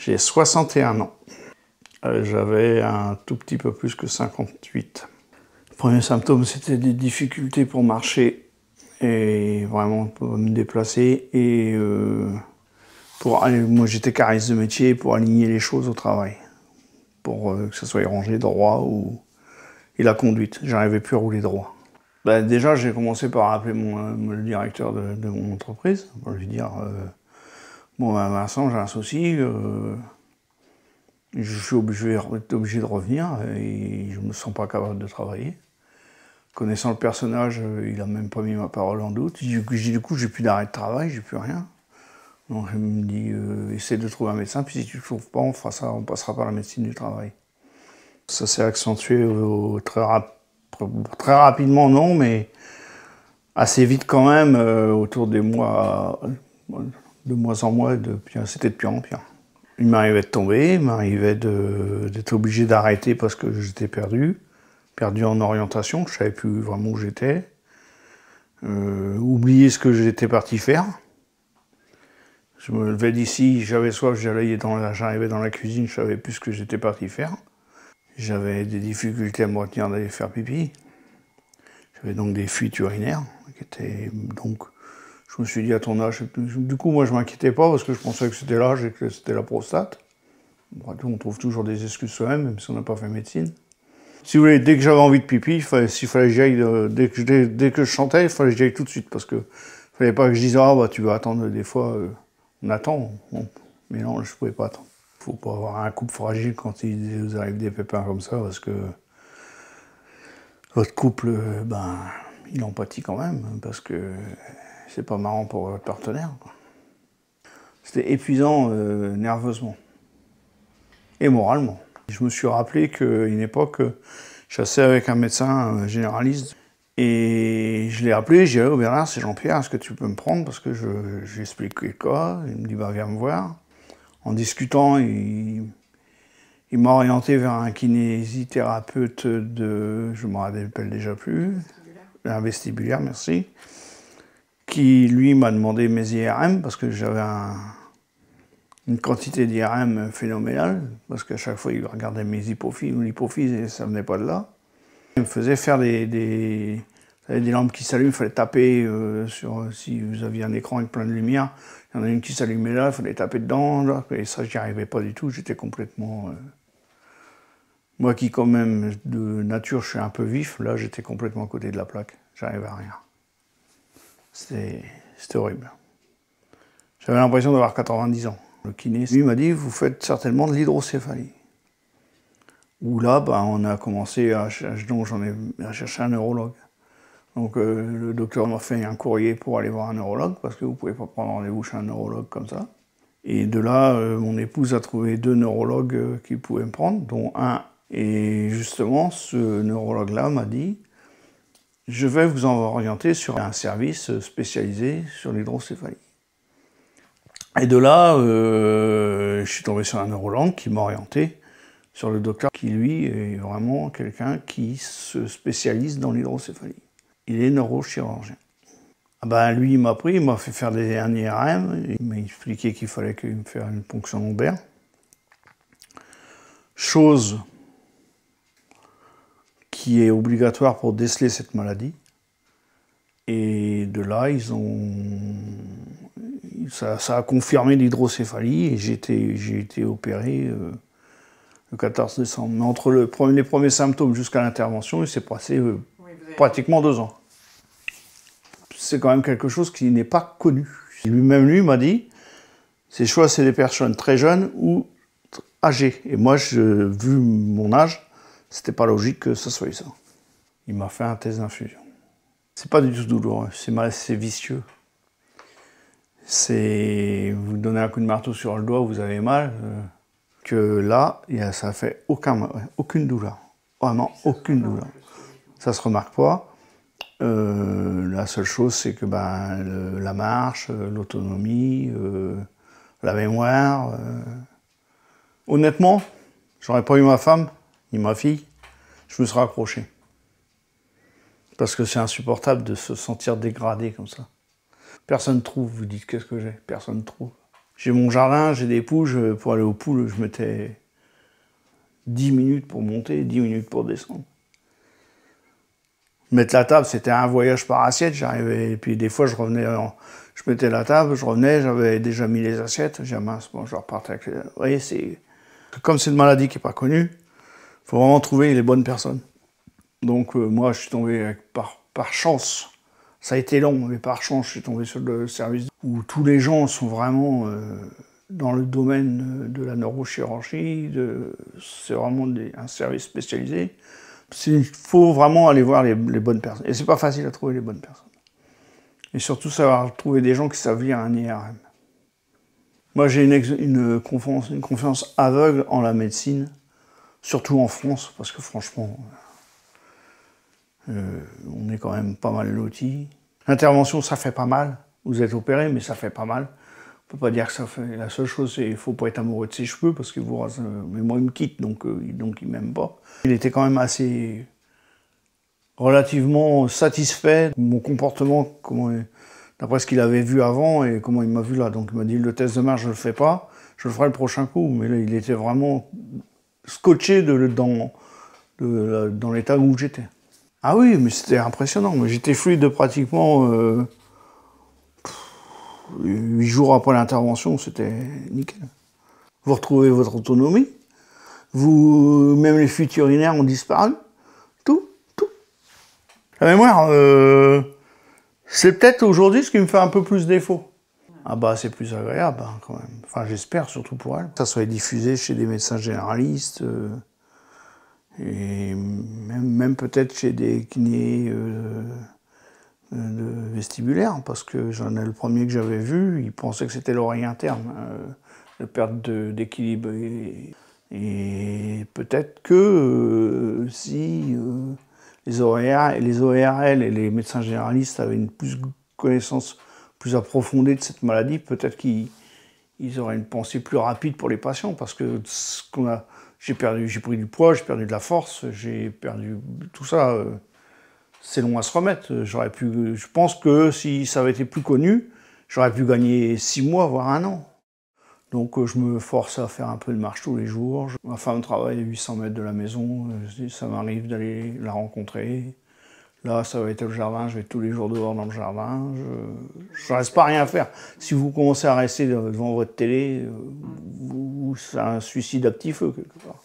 J'ai 61 ans. J'avais un tout petit peu plus que 58. Le premier symptôme, c'était des difficultés pour marcher et vraiment pour me déplacer. Et moi, j'étais cariste de métier pour aligner les choses au travail, pour que ça soit rangé droit et la conduite. J'arrivais plus à rouler droit. Déjà, j'ai commencé par appeler le directeur de mon entreprise pour lui dire bon, Vincent, j'ai un souci. Je vais être obligé de revenir et je ne me sens pas capable de travailler. Connaissant le personnage, il n'a même pas mis ma parole en doute. Du coup, j'ai plus d'arrêt de travail, j'ai plus rien. Donc il me dit, essaie de trouver un médecin, puis si tu ne le trouves pas, on fera ça, on passera par la médecine du travail. Ça s'est accentué très rapidement, non, mais assez vite quand même, autour des mois, de mois en mois, c'était de pire en pire. Il m'arrivait de tomber, il m'arrivait d'être obligé d'arrêter parce que j'étais perdu en orientation, je ne savais plus vraiment où j'étais, oublier ce que j'étais parti faire. Je me levais d'ici, j'avais soif, j'arrivais dans la cuisine, je ne savais plus ce que j'étais parti faire. J'avais des difficultés à me retenir d'aller faire pipi. J'avais donc des fuites urinaires, donc je me suis dit à ton âge, du coup moi je m'inquiétais pas parce que je pensais que c'était l'âge et que c'était la prostate. Bon, on trouve toujours des excuses soi-même, même si on n'a pas fait médecine. Si vous voulez, dès que j'avais envie de pipi, s'il fallait que j'y aille, dès que je chantais, il fallait que j'y aille tout de suite, parce que fallait pas que je dise ah bah tu vas attendre, des fois on attend, bon, mais non, je pouvais pas attendre. Faut pas avoir un couple fragile quand il vous arrive des pépins comme ça, parce que votre couple, il en pâtit quand même, parce que c'est pas marrant pour votre partenaire. C'était épuisant nerveusement et moralement. Je me suis rappelé qu'à une époque, je chassais avec un médecin généraliste et je l'ai appelé, j'ai dit oh Bernard, c'est Jean-Pierre, est-ce que tu peux me prendre parce que j'ai expliqué quoi. Il me dit bah viens me voir. En discutant, il m'a orienté vers un kinésithérapeute je me rappelle déjà plus, un vestibulaire, merci, qui lui m'a demandé mes IRM parce que j'avais une quantité d'IRM phénoménale, parce qu'à chaque fois, il regardait mes hypophyses ou l'hypophyse et ça venait pas de là. Il me faisait faire des lampes qui s'allument, il fallait taper si vous aviez un écran avec plein de lumière, il y en a une qui s'allumait là, il fallait taper dedans, là, et ça, j'y arrivais pas du tout, j'étais complètement... Moi qui, quand même, de nature, je suis un peu vif, là, j'étais complètement à côté de la plaque, j'arrivais à rien. C'était horrible. J'avais l'impression d'avoir 90 ans. Le kiné, lui m'a dit, vous faites certainement de l'hydrocéphalie. Où là, on a commencé à chercher un neurologue. Donc le docteur m'a fait un courrier pour aller voir un neurologue, parce que vous ne pouvez pas prendre rendez-vous chez un neurologue comme ça. Et de là, mon épouse a trouvé 2 neurologues qui pouvaient me prendre, dont un. Et justement, ce neurologue-là m'a dit, je vais vous en orienter sur un service spécialisé sur l'hydrocéphalie. Et de là, je suis tombé sur un neurologue qui m'a orienté sur le docteur qui, lui, est vraiment quelqu'un qui se spécialise dans l'hydrocéphalie. Il est neurochirurgien. Lui, il m'a pris, il m'a fait faire un IRM, il m'a expliqué qu'il fallait qu'il me fasse une ponction lombaire. Chose qui est obligatoire pour déceler cette maladie. Et de là, ça a confirmé l'hydrocéphalie et j'ai été opéré le 14 décembre. Mais entre les premiers symptômes jusqu'à l'intervention, il s'est passé pratiquement 2 ans. C'est quand même quelque chose qui n'est pas connu. Lui-même, lui, m'a dit, c'est soit c'est des personnes très jeunes ou âgées. Et moi, vu mon âge, c'était pas logique que ça soit ça. Il m'a fait un test d'infusion. C'est pas du tout douloureux, c'est vicieux. Vous donnez un coup de marteau sur le doigt, vous avez mal. Que là, ça fait aucune douleur. Vraiment aucune douleur. Ça se remarque pas. La seule chose, c'est que la marche, l'autonomie, la mémoire. Honnêtement, j'aurais pas eu ma femme, ni ma fille, je me serais accroché. Parce que c'est insupportable de se sentir dégradé comme ça. Personne ne trouve, vous dites qu'est-ce que j'ai, personne ne trouve. J'ai mon jardin, j'ai des poules, pour aller aux poules, je mettais 10 minutes pour monter, 10 minutes pour descendre. Mettre la table, c'était un voyage par assiette, j'arrivais, et puis des fois je revenais, je mettais la table, je revenais, j'avais déjà mis les assiettes, j'ai dit mince, bon, je repartais avec les... Vous voyez, comme c'est une maladie qui n'est pas connue, il faut vraiment trouver les bonnes personnes. Donc moi, je suis tombé par chance. Ça a été long, mais par chance, je suis tombé sur le service où tous les gens sont vraiment dans le domaine de la neurochirurgie. C'est vraiment un service spécialisé. Il faut vraiment aller voir les bonnes personnes. Et c'est pas facile à trouver les bonnes personnes. Et surtout savoir trouver des gens qui savent lire un IRM. Moi, j'ai une confiance aveugle en la médecine, surtout en France, parce que franchement, on est quand même pas mal lotis. L'intervention, ça fait pas mal. Vous êtes opéré, mais ça fait pas mal. On peut pas dire que ça fait... La seule chose, c'est qu'il faut pas être amoureux de ses cheveux, parce qu'il vous rase... Mais moi, il me quitte, donc il m'aime pas. Il était quand même assez... relativement satisfait de mon comportement, d'après ce qu'il avait vu avant et comment il m'a vu là. Donc il m'a dit, le test de marche, je le fais pas, je le ferai le prochain coup. Mais là, il était vraiment scotché dans l'état où j'étais. Ah oui, mais c'était impressionnant. J'étais fluide pratiquement 8 jours après l'intervention, c'était nickel. Vous retrouvez votre autonomie, même les fuites urinaires ont disparu, tout. La mémoire, c'est peut-être aujourd'hui ce qui me fait un peu plus défaut. Ah bah c'est plus agréable hein, quand même, enfin j'espère surtout pour elle. Ça soit diffusé chez des médecins généralistes, et même peut-être chez des kinés vestibulaires, parce que j'en ai le premier que j'avais vu, il pensait que c'était l'oreille interne, la perte d'équilibre. Et peut-être que si les ORL et les médecins généralistes avaient une connaissance plus approfondie de cette maladie, peut-être qu'ils auraient une pensée plus rapide pour les patients, parce que j'ai pris du poids, j'ai perdu de la force, j'ai perdu tout ça. C'est long à se remettre. Je pense que si ça avait été plus connu, j'aurais pu gagner 6 mois, voire 1 an. Donc je me force à faire un peu de marche tous les jours. Ma femme travaille à 800 mètres de la maison, ça m'arrive d'aller la rencontrer. Là, ça va être le jardin, je vais tous les jours dehors dans le jardin. Je ne reste pas à rien faire. Si vous commencez à rester devant votre télé, c'est un suicide à petit feu quelque part.